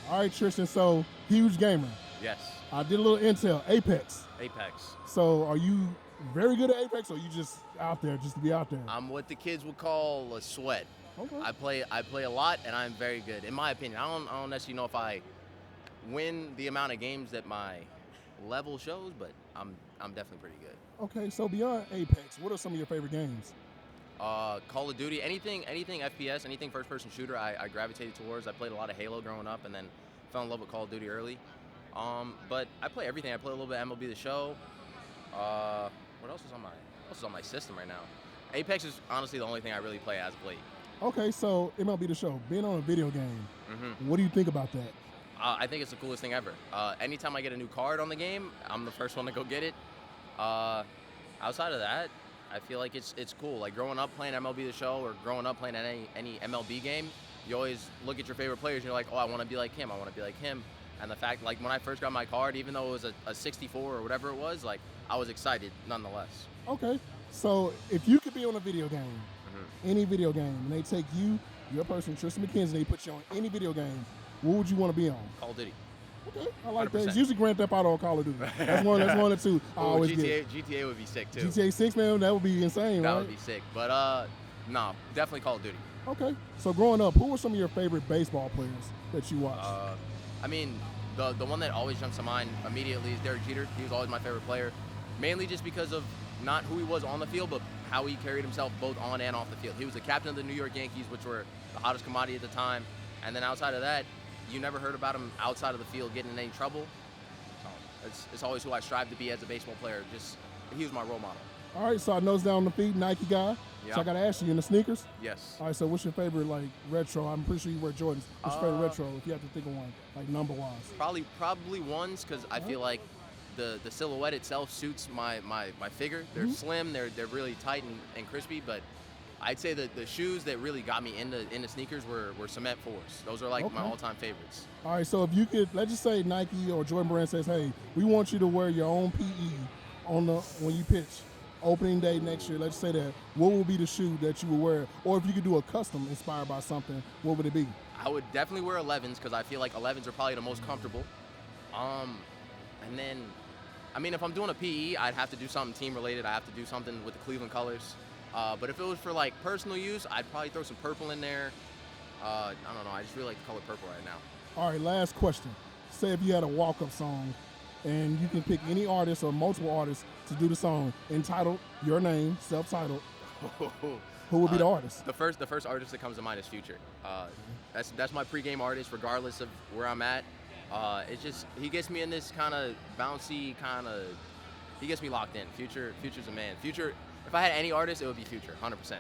All right, Tristan. So huge gamer. Yes. I did a little intel. Apex. Apex. So are you very good at Apex, or you just out there just to be out there? I'm what the kids would call a sweat. Okay. I play a lot, and I'm very good. In my opinion, I don't necessarily know if I win the amount of games that my level shows, but I'm definitely pretty good. Okay. So beyond Apex, what are some of your favorite games? Call of Duty, anything FPS, anything first-person shooter, I gravitated towards. I played a lot of Halo growing up, and then fell in love with Call of Duty early. But I play everything. I play a little bit of MLB The Show. What else is on my system right now? Apex is honestly the only thing I really play as of late. Okay. So MLB The Show, being on a video game. What do you think about that? I think it's the coolest thing ever. Anytime I get a new card on the game, I'm the first one to go get it. Outside of that, I feel like it's cool. Like growing up playing MLB The Show or growing up playing any MLB game, you always look at your favorite players and you're like, oh, I want to be like him. I want to be like him. And the fact, like when I first got my card, even though it was a 64 or whatever it was, like I was excited nonetheless. Okay. So if you could be on a video game, any video game, and they take you, your person, Triston McKenzie, they put you on any video game, what would you want to be on? Call of Duty. Okay, I like that. 100%. It's usually Grand Theft Auto or Call of Duty. That's one or two. I Ooh, always GTA would be sick too. GTA 6, man, that would be insane, That right? would be sick. But no, definitely Call of Duty. Okay. So growing up, who were some of your favorite baseball players that you watched? I mean, the one that always jumps to mind immediately is Derek Jeter. He was always my favorite player, mainly just because of not who he was on the field, but how he carried himself both on and off the field. He was the captain of the New York Yankees, which were the hottest commodity at the time. And then outside of that, you never heard about him outside of the field getting in any trouble. So it's always who I strive to be as a baseball player. Just he was my role model. All right, so I nose down on the feet, Nike guy. Yeah. So I got to ask you, in the sneakers? Yes. All right, so what's your favorite, like, retro? I'm pretty sure you wear Jordans. What's your favorite retro, if you have to think of one, like, number-wise? Probably ones, because I feel like the silhouette itself suits my figure. They're slim, they're really tight and crispy, but I'd say that the shoes that really got me into sneakers were cement fours. Those are like my all-time favorites. All right, so if you could, let's just say Nike or Jordan Brand says, hey, we want you to wear your own PE when you pitch. Opening day next year, let's say that, what would be the shoe that you would wear? Or if you could do a custom inspired by something, what would it be? I would definitely wear 11s because I feel like 11s are probably the most comfortable. And then, I mean, if I'm doing a PE, I'd have to do something team related. I have to do something with the Cleveland colors. But if it was for like personal use, I'd probably throw some purple in there. I don't know. I just really like the color purple right now. All right, last question. Say if you had a walk-up song, and you can pick any artist or multiple artists to do the song entitled your name, self-titled. Who would be the artist? The first artist that comes to mind is Future. That's my pregame artist, regardless of where I'm at. It's just he gets me in this kind of bouncy he gets me locked in. Future's a man. Future. If I had any artist, it would be Future, 100%.